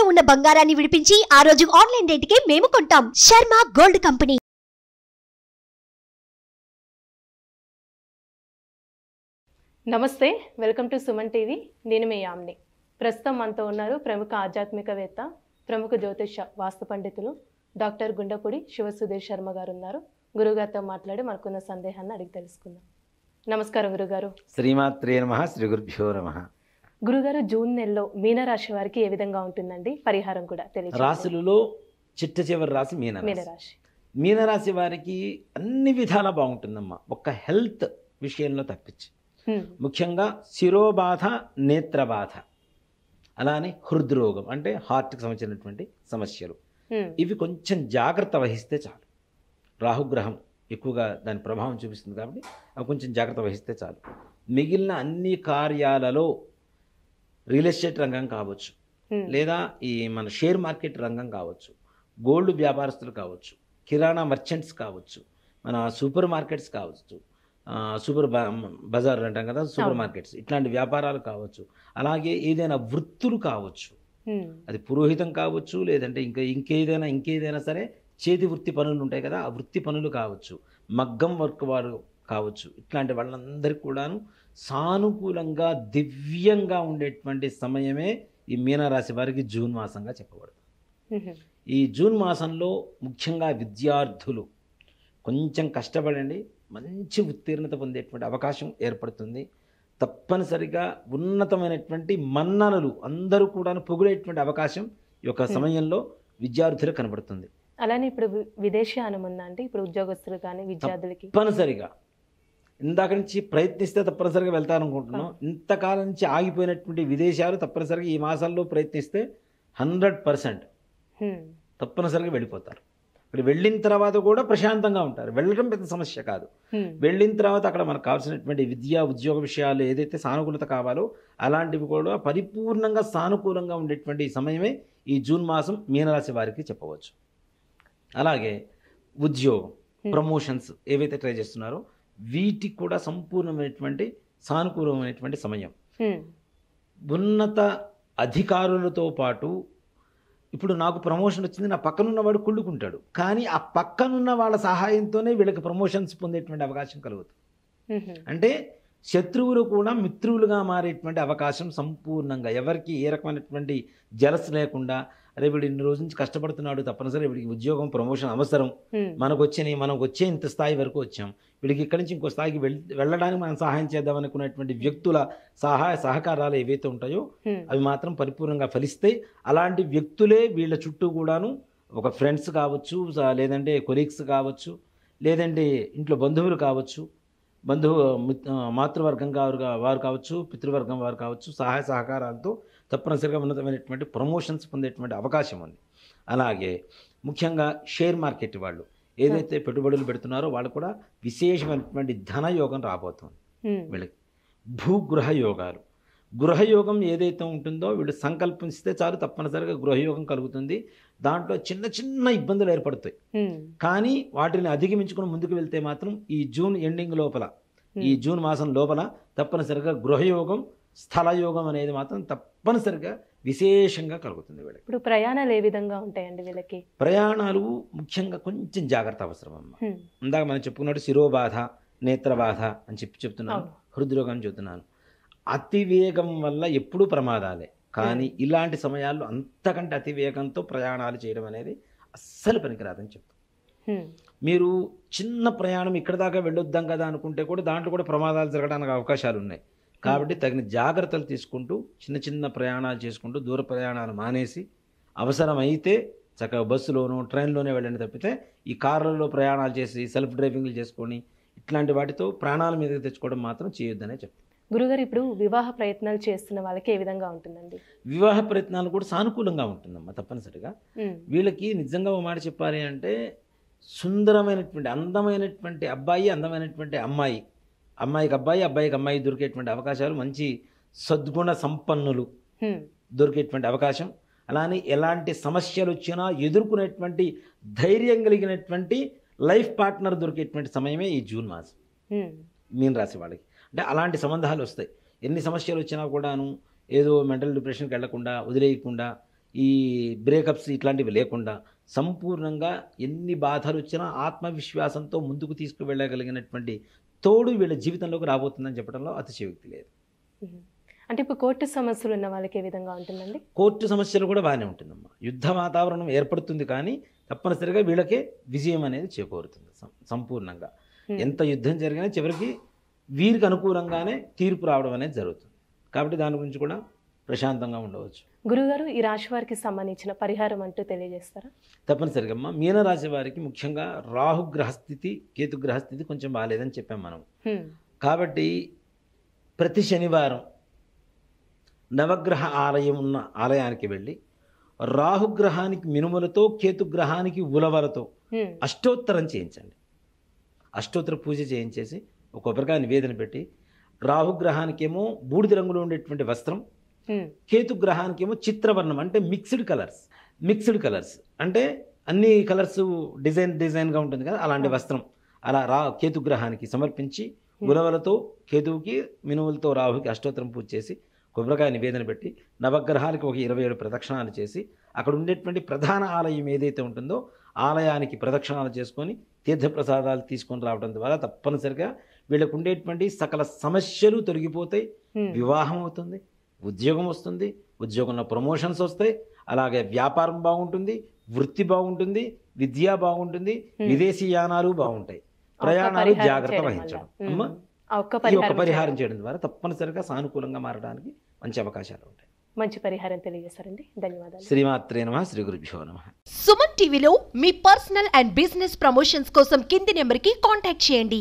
తాకట్టులో ఉన్న బంగారాన్ని విడిపించి ఆ రోజు ఆన్లైన్ రేటుకే మేము కొంటాం. Sharma gold company. నమస్తే, వెల్కమ్ టు సుమన్ టీవీ. నేను మీ యామ్ని. ప్రస్తుతం మనతో ఉన్నారు ప్రముఖ ఆధ్యాత్మికవేత్త, ప్రముఖ జ్యోతిష వాస్తు పండితులు డాక్టర్ గుండపూడి శివసుధీర్ శర్మ గారు ఉన్నారు. గురుగారితో మాట్లాడి మనకున్న సందేహాన్ని అడిగి తెలుసుకుందాం. నమస్కారం గురుగారు. శ్రీమాత్రే నమః, శ్రీ గురుభ్యో నమః. గురుగారు, జూన్ నెలలో మీనరాశి వారికి ఏ విధంగా ఉంటుందండి? పరిహారం కూడా తెలియదు. రాశులలో చిట్ట చివరి రాశి మీనరాశి. మీనరాశి వారికి అన్ని విధాలా బాగుంటుందమ్మా, ఒక్క హెల్త్ విషయంలో తప్పించి. ముఖ్యంగా శిరోబాధ, నేత్రబాధ, అలానే హృద్రోగం అంటే హార్ట్కి సంబంధించినటువంటి సమస్యలు, ఇవి కొంచెం జాగ్రత్త వహిస్తే చాలు. రాహుగ్రహం ఎక్కువగా దాని ప్రభావం చూపిస్తుంది కాబట్టి అవి కొంచెం జాగ్రత్త వహిస్తే చాలు. మిగిలిన అన్ని కార్యాలలో రియల్ ఎస్టేట్ రంగం కావచ్చు, లేదా ఈ మన షేర్ మార్కెట్ రంగం కావచ్చు, గోల్డ్ వ్యాపారస్తులు కావచ్చు, కిరాణా మర్చెంట్స్ కావచ్చు, మన సూపర్ మార్కెట్స్ కావచ్చు, సూపర్ బజార్ అంటాం కదా, సూపర్ మార్కెట్స్, ఇట్లాంటి వ్యాపారాలు కావచ్చు, అలాగే ఏదైనా వృత్తులు కావచ్చు, అది పురోహితం కావచ్చు, లేదంటే ఇంకేదైనా సరే చేతి వృత్తి పనులు ఉంటాయి కదా, ఆ వృత్తి పనులు కావచ్చు, మగ్గం వర్క్ వారు కావచ్చు, ఇట్లాంటి వాళ్ళందరికీ కూడాను సానుకూలంగా దివ్యంగా ఉండేటువంటి సమయమే ఈ మీనరాశి వారికి జూన్ మాసంగా చెప్పబడుతుంది. ఈ జూన్ మాసంలో ముఖ్యంగా విద్యార్థులు కొంచెం కష్టపడండి, మంచి ఉత్తీర్ణత పొందేటువంటి అవకాశం ఏర్పడుతుంది. తప్పనిసరిగా ఉన్నతమైనటువంటి మన్ననలు అందరూ కూడా పొగిడేటువంటి అవకాశం ఈ యొక్క సమయంలో విద్యార్థులకు కనబడుతుంది. అలానే ఇప్పుడు విదేశీయానం ఉందా అంటే ఇప్పుడు ఉద్యోగస్తులు కానీ విద్యార్థులకి తప్పనిసరిగా ఇందాక నుంచి ప్రయత్నిస్తే తప్పనిసరిగా వెళ్తారనుకుంటున్నాం. ఇంతకాలం నుంచి ఆగిపోయినటువంటి విదేశాలు తప్పనిసరిగా ఈ మాసాల్లో ప్రయత్నిస్తే 100% తప్పనిసరిగా వెళ్ళిపోతారు. ఇక్కడ వెళ్ళిన తర్వాత కూడా ప్రశాంతంగా ఉంటారు. వెళ్ళడం పెద్ద సమస్య కాదు. వెళ్ళిన తర్వాత అక్కడ మనకు కావాల్సినటువంటి విద్యా ఉద్యోగ విషయాలు ఏదైతే సానుకూలత కావాలో అలాంటివి కూడా పరిపూర్ణంగా సానుకూలంగా ఉండేటువంటి సమయమే ఈ జూన్ మాసం మీనరాశి వారికి చెప్పవచ్చు. అలాగే ఉద్యోగం, ప్రమోషన్స్ ఏవైతే ట్రై చేస్తున్నారో వీటికి కూడా సంపూర్ణమైనటువంటి సానుకూలమైనటువంటి సమయం. ఉన్నత అధికారులతో పాటు ఇప్పుడు నాకు ప్రమోషన్ వచ్చింది, నా పక్కనున్నవాడు కుళ్ళుకుంటాడు, కానీ ఆ పక్కనున్న వాళ్ళ సహాయంతోనే వీళ్ళకి ప్రమోషన్స్ పొందేటువంటి అవకాశం కలుగుతుంది. అంటే శత్రువులు కూడా మిత్రులుగా మారేటువంటి అవకాశం సంపూర్ణంగా, ఎవరికి ఏ రకమైనటువంటి జలస్ లేకుండా, అరే వీడు ఇన్ని రోజు నుంచి కష్టపడుతున్నాడు, తప్పనిసరి వీడికి ఉద్యోగం ప్రమోషన్ అవసరం, మనకు వచ్చే ఇంత స్థాయి వరకు వచ్చాం, వీడికి ఇక్కడి నుంచి ఇంకో స్థాయికి వెళ్ళడానికి మనం సహాయం చేద్దాం అనుకునేటువంటి వ్యక్తుల సహాయ సహకారాలు ఏవైతే ఉంటాయో అవి మాత్రం పరిపూర్ణంగా ఫలిస్తాయి. అలాంటి వ్యక్తులే వీళ్ళ చుట్టూ కూడాను ఒక ఫ్రెండ్స్ కావచ్చు, లేదంటే కొలీగ్స్ కావచ్చు, లేదంటే ఇంట్లో బంధువులు కావచ్చు, మాతృవర్గం వారు కావచ్చు, పితృవర్గం వారు కావచ్చు, సహాయ సహకారాలతో తప్పనిసరిగా ఉన్నతమైనటువంటి ప్రమోషన్స్ పొందేటువంటి అవకాశం ఉంది. అలాగే ముఖ్యంగా షేర్ మార్కెట్ వాళ్ళు ఏదైతే పెట్టుబడులు పెడుతున్నారో వాళ్ళు కూడా విశేషమైనటువంటి ధనయోగం రాబోతుంది వీళ్ళకి. భూగృహ యోగాలు, గృహయోగం ఏదైతే ఉంటుందో వీళ్ళు సంకల్పిస్తే చాలు తప్పనిసరిగా గృహయోగం కలుగుతుంది. దాంట్లో చిన్న చిన్న ఇబ్బందులు ఏర్పడతాయి, కానీ వాటిని అధిగమించుకుని ముందుకు వెళ్తే మాత్రం ఈ జూన్ ఎండింగ్ లోపల, ఈ జూన్ మాసం లోపల తప్పనిసరిగా గృహయోగం, స్థలయోగం అనేది మాత్రం తప్పనిసరిగా విశేషంగా కలుగుతుంది వీళ్ళకి. ఇప్పుడు ప్రయాణాలు ఏ విధంగా ఉంటాయండి వీళ్ళకి? ప్రయాణాలు ముఖ్యంగా కొంచెం జాగ్రత్త అవసరం అమ్మ. ఇందాక మనం చెప్పుకున్నట్టు శిరోబాధ, నేత్రబాధ అని చెప్తున్నాను, హృద్రోగం అని చెప్తున్నాను. అతివేగం వల్ల ఎప్పుడూ ప్రమాదాలే, కానీ ఇలాంటి సమయాల్లో అంతకంటే అతివేగంతో ప్రయాణాలు చేయడం అనేది అస్సలు పనికిరాదని చెప్తాం. మీరు చిన్న ప్రయాణం ఇక్కడ దాకా వెళ్ళొద్దాం కదా అనుకుంటే కూడా దాంట్లో కూడా ప్రమాదాలు జరగడానికి అవకాశాలు ఉన్నాయి. కాబట్టి తగిన జాగ్రత్తలు తీసుకుంటూ చిన్న చిన్న ప్రయాణాలు చేసుకుంటూ దూర ప్రయాణాలు మానేసి అవసరమైతే చక్కగా బస్సులోనూ ట్రైన్లోనే వెళ్ళండి తప్పితే ఈ కార్లలో ప్రయాణాలు చేసి సెల్ఫ్ డ్రైవింగ్లు చేసుకొని ఇట్లాంటి వాటితో ప్రాణాల మీదకి తెచ్చుకోవడం మాత్రం చేయొద్దనే చెప్తాను. గురుగారు, ఇప్పుడు వివాహ ప్రయత్నాలు చేస్తున్న వాళ్ళకి ఏ విధంగా ఉంటుందండి? వివాహ ప్రయత్నాలు కూడా సానుకూలంగా ఉంటుందమ్మా. తప్పనిసరిగా వీళ్ళకి నిజంగా ఒక మాట చెప్పాలి అంటే సుందరమైనటువంటి అందమైనటువంటి అబ్బాయి, అందమైనటువంటి అమ్మాయి, అమ్మాయికి అబ్బాయి, అబ్బాయికి అమ్మాయి దొరికేటువంటి అవకాశాలు, మంచి సద్గుణ సంపన్నులు దొరికేటువంటి అవకాశం, అలానే ఎలాంటి సమస్యలు వచ్చినా ఎదుర్కొనేటువంటి ధైర్యం కలిగినటువంటి లైఫ్ పార్ట్నర్ దొరికేటువంటి సమయమే ఈ జూన్ మాసం మీన రాశి వాళ్ళకి. అంటే అలాంటి సంబంధాలు వస్తాయి. ఎన్ని సమస్యలు వచ్చినా కూడాను ఏదో మెంటల్ డిప్రెషన్కి వెళ్లకుండా, వదిలేయకుండా ఈ బ్రేకప్స్ ఇట్లాంటివి లేకుండా సంపూర్ణంగా ఎన్ని బాధలు వచ్చినా ఆత్మవిశ్వాసంతో ముందుకు తీసుకువెళ్ళగలిగినటువంటి తోడు వీళ్ళ జీవితంలోకి రాబోతుందని చెప్పడంలో అతిశయోక్తి లేదు. అంటే ఇప్పుడు కోర్టు సమస్యలు ఉన్న వాళ్ళకి ఏ విధంగా ఉంటుందండి? కోర్టు సమస్యలు కూడా బాగానే ఉంటుందమ్మా. యుద్ధ వాతావరణం ఏర్పడుతుంది కానీ తప్పనిసరిగా వీళ్ళకే విజయం అనేది చేకూరుతుంది సంపూర్ణంగా. ఎంత యుద్ధం జరిగినా చివరికి వీరికి అనుకూలంగానే తీర్పు రావడం అనేది జరుగుతుంది. కాబట్టి దాని గురించి కూడా ప్రశాంతంగా ఉండవచ్చు. గురుగారు, ఈ రాశి వారికి సంబంధించిన పరిహారం అంటూ తెలియజేస్తారా? తప్పనిసరిగా అమ్మ, మీనరాశి వారికి ముఖ్యంగా రాహు గ్రహస్థితి, కేతు గ్రహస్థితి కొంచెం బాగాలేదని చెప్పాం మనం. కాబట్టి ప్రతి శనివారం నవగ్రహ ఆలయం ఉన్న ఆలయానికి వెళ్ళి రాహుగ్రహానికి మినుములతో, కేతుగ్రహానికి ఉలవలతో అష్టోత్తరం చేయించండి. అష్టోత్తర పూజ చేయించేసి ఒక కొబ్బరికాయ నివేదన పెట్టి, రాహుగ్రహానికేమో బూడిద రంగులో ఉండేటువంటి వస్త్రం, కేతుగ్రహానికేమో చిత్రవర్ణం అంటే మిక్స్డ్ కలర్స్ అంటే అన్ని కలర్స్ డిజైన్గా ఉంటుంది కదా, అలాంటి వస్త్రం అలా కేతుగ్రహానికి సమర్పించి ఉలవలతో కేతువుకి, మినుములతో రాహుకి అష్టోత్తరం పూజ చేసి కొబ్బరికాయ నివేదన పెట్టి నవగ్రహాలకి ఒక 27 ప్రదక్షిణాలు చేసి అక్కడ ఉండేటువంటి ప్రధాన ఆలయం ఏదైతే ఉంటుందో ఆలయానికి ప్రదక్షిణాలు చేసుకొని తీర్థప్రసాదాలు తీసుకొని రావడం ద్వారా తప్పనిసరిగా వీళ్ళకు ఉండేటువంటి సకల సమస్యలు తొలగిపోతాయి. వివాహం అవుతుంది, ఉద్యోగం వస్తుంది, ఉద్యోగంలో ప్రమోషన్స్ వస్తాయి, అలాగే వ్యాపారం బాగుంటుంది, వృత్తి బాగుంటుంది, విద్య బాగుంటుంది, విదేశీ యానాలు బాగుంటాయి, ప్రయాణాలు జాగ్రత్త వహించడం. ఈ ఒక్క పరిహారం చేయడం ద్వారా తప్పనిసరిగా సానుకూలంగా మారడానికి మంచి అవకాశాలు ఉంటాయి. మంచి పరిహారం తెలియజేశారండి, ధన్యవాదాలు. శ్రీమాత్రే నమః, శ్రీ గురుభ్యో నమః. సుమన్ టీవీలో మీ పర్సనల్ అండ్ బిజినెస్ ప్రమోషన్స్ కోసం కింది నెంబర్కి కాంటాక్ట్ చేయండి.